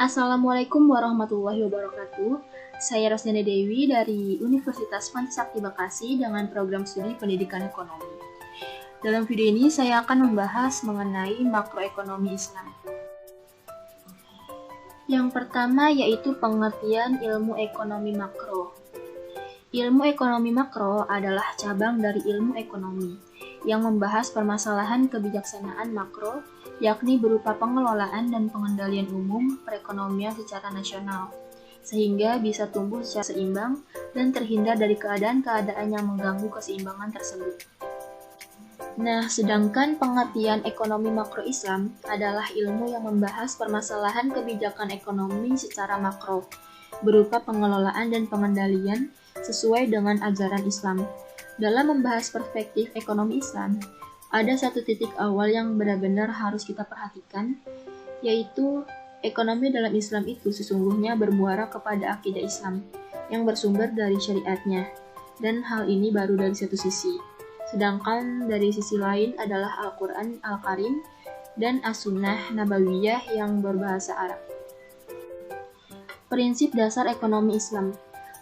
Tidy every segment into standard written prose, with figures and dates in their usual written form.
Assalamualaikum warahmatullahi wabarakatuh. Saya Rosdana Dewi dari Universitas Pancasakti Bekasi dengan program studi Pendidikan Ekonomi. Dalam video ini saya akan membahas mengenai makroekonomi Islam. Yang pertama yaitu pengertian ilmu ekonomi makro. Ilmu ekonomi makro adalah cabang dari ilmu ekonomi yang membahas permasalahan kebijaksanaan makro, yakni berupa pengelolaan dan pengendalian umum perekonomian secara nasional, sehingga bisa tumbuh secara seimbang dan terhindar dari keadaan-keadaan yang mengganggu keseimbangan tersebut. Nah, sedangkan pengertian ekonomi makro Islam adalah ilmu yang membahas permasalahan kebijakan ekonomi secara makro, berupa pengelolaan dan pengendalian sesuai dengan ajaran Islam. Dalam membahas perspektif ekonomi Islam, ada satu titik awal yang benar-benar harus kita perhatikan, yaitu ekonomi dalam Islam itu sesungguhnya bermuara kepada akidah Islam yang bersumber dari syariatnya, dan hal ini baru dari satu sisi. Sedangkan dari sisi lain adalah Al-Quran Al-Karim dan As-Sunnah Nabawiyah yang berbahasa Arab. Prinsip dasar ekonomi Islam.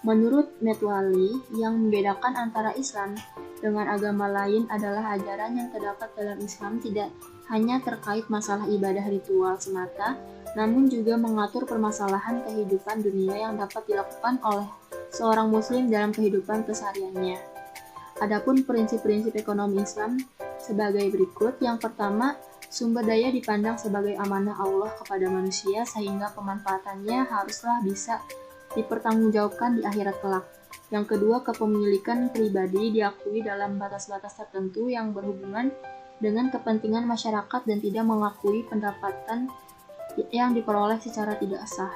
Menurut Metwali, yang membedakan antara Islam dengan agama lain adalah ajaran yang terdapat dalam Islam tidak hanya terkait masalah ibadah ritual semata, namun juga mengatur permasalahan kehidupan dunia yang dapat dilakukan oleh seorang muslim dalam kehidupan kesehariannya. Adapun prinsip-prinsip ekonomi Islam sebagai berikut. Yang pertama, sumber daya dipandang sebagai amanah Allah kepada manusia sehingga pemanfaatannya haruslah bisa dipertanggungjawabkan di akhirat kelak. Yang kedua, kepemilikan pribadi diakui dalam batas-batas tertentu yang berhubungan dengan kepentingan masyarakat dan tidak mengakui pendapatan yang diperoleh secara tidak sah.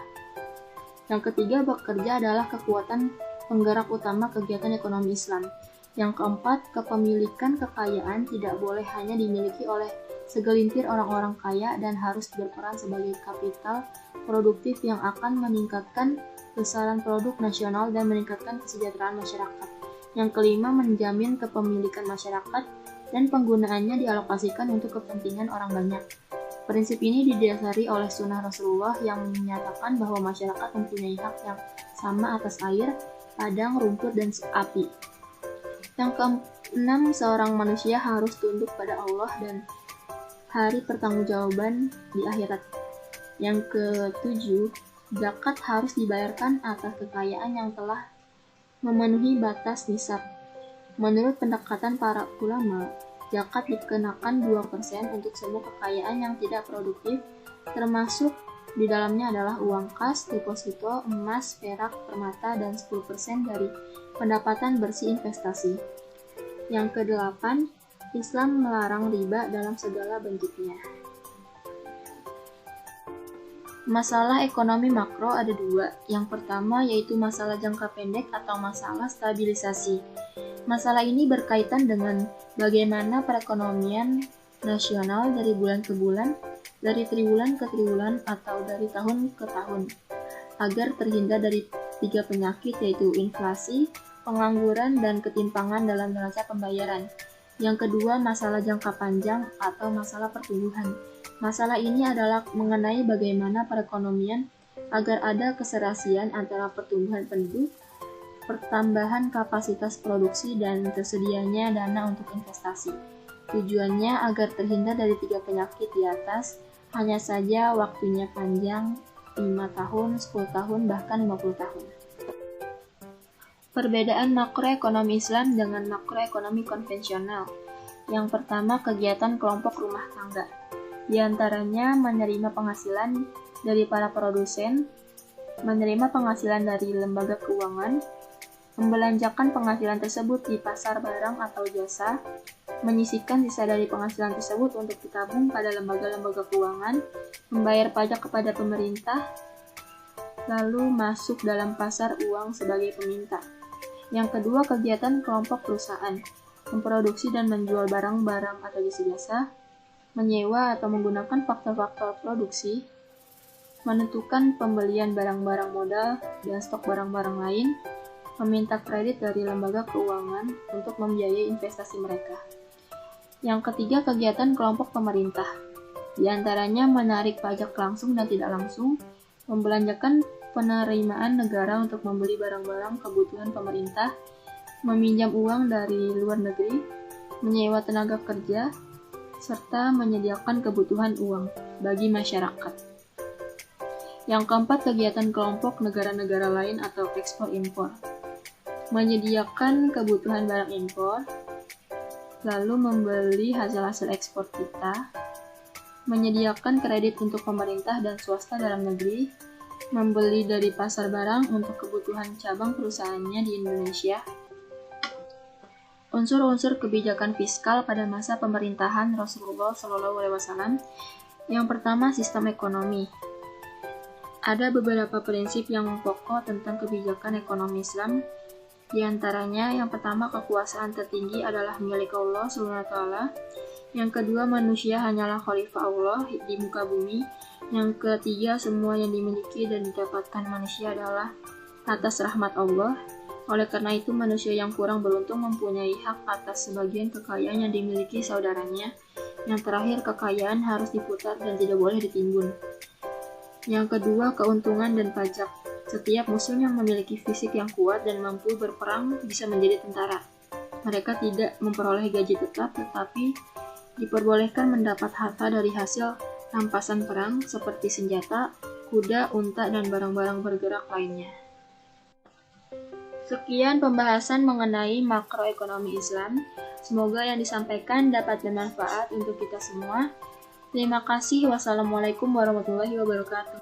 Yang ketiga, bekerja adalah kekuatan penggerak utama kegiatan ekonomi Islam. Yang keempat, kepemilikan kekayaan tidak boleh hanya dimiliki oleh segelintir orang-orang kaya dan harus berperan sebagai kapital produktif yang akan meningkatkan besaran produk nasional dan meningkatkan kesejahteraan masyarakat. Yang kelima, menjamin kepemilikan masyarakat dan penggunaannya dialokasikan untuk kepentingan orang banyak. Prinsip ini didasari oleh sunnah Rasulullah yang menyatakan bahwa masyarakat mempunyai hak yang sama atas air, padang, rumput, dan api. Yang keenam, seorang manusia harus tunduk pada Allah dan hari pertanggungjawaban di akhirat. Yang ketujuh, zakat harus dibayarkan atas kekayaan yang telah memenuhi batas nisab. Menurut pendekatan para ulama, zakat dikenakan 2% untuk semua kekayaan yang tidak produktif, termasuk di dalamnya adalah uang kas, deposito, emas, perak, permata, dan 10% dari pendapatan bersih investasi. Yang kedelapan, Islam melarang riba dalam segala bentuknya. Masalah ekonomi makro ada dua. Yang pertama yaitu masalah jangka pendek atau masalah stabilisasi. Masalah ini berkaitan dengan bagaimana perekonomian nasional dari bulan ke bulan, dari triwulan ke triwulan, atau dari tahun ke tahun, agar terhindar dari tiga penyakit yaitu inflasi, pengangguran, dan ketimpangan dalam neraca pembayaran. Yang kedua, masalah jangka panjang atau masalah pertumbuhan. Masalah ini adalah mengenai bagaimana perekonomian agar ada keserasian antara pertumbuhan penduduk, pertambahan kapasitas produksi, dan tersedianya dana untuk investasi. Tujuannya agar terhindar dari tiga penyakit di atas, hanya saja waktunya panjang, 5 tahun, 10 tahun, bahkan 50 tahun. Perbedaan makroekonomi Islam dengan makroekonomi konvensional. Yang pertama, kegiatan kelompok rumah tangga. Di antaranya menerima penghasilan dari para produsen, menerima penghasilan dari lembaga keuangan, membelanjakan penghasilan tersebut di pasar barang atau jasa, menyisihkan sisa dari penghasilan tersebut untuk ditabung pada lembaga-lembaga keuangan, membayar pajak kepada pemerintah, lalu masuk dalam pasar uang sebagai peminta. Yang kedua, kegiatan kelompok perusahaan, memproduksi dan menjual barang-barang atau jasa-jasa, menyewa atau menggunakan faktor-faktor produksi, menentukan pembelian barang-barang modal dan stok barang-barang lain, meminta kredit dari lembaga keuangan untuk membiayai investasi mereka. Yang ketiga, kegiatan kelompok pemerintah. Di antaranya menarik pajak langsung dan tidak langsung, membelanjakan penerimaan negara untuk membeli barang-barang kebutuhan pemerintah, meminjam uang dari luar negeri, menyewa tenaga kerja, serta menyediakan kebutuhan uang bagi masyarakat. Yang keempat, kegiatan kelompok negara-negara lain atau ekspor-impor. Menyediakan kebutuhan barang impor, lalu membeli hasil-hasil ekspor kita, menyediakan kredit untuk pemerintah dan swasta dalam negeri, membeli dari pasar barang untuk kebutuhan cabang perusahaannya di Indonesia. Unsur-unsur kebijakan fiskal pada masa pemerintahan Rasulullah SAW. Yang pertama, sistem ekonomi. Ada beberapa prinsip yang pokok tentang kebijakan ekonomi Islam. Di antaranya, yang pertama, kekuasaan tertinggi adalah milik Allah SWT. Yang kedua, manusia hanyalah khalifah Allah di muka bumi. Yang ketiga, semua yang dimiliki dan didapatkan manusia adalah atas rahmat Allah. Oleh karena itu, manusia yang kurang beruntung mempunyai hak atas sebagian kekayaan yang dimiliki saudaranya. Yang terakhir, kekayaan harus diputar dan tidak boleh ditimbun. Yang kedua, keuntungan dan pajak. Setiap muslim yang memiliki fisik yang kuat dan mampu berperang bisa menjadi tentara. Mereka tidak memperoleh gaji tetap, tetapi diperbolehkan mendapat harta dari hasil rampasan perang seperti senjata, kuda, unta, dan barang-barang bergerak lainnya. Sekian pembahasan mengenai makroekonomi Islam. Semoga yang disampaikan dapat bermanfaat untuk kita semua. Terima kasih. Wassalamualaikum warahmatullahi wabarakatuh.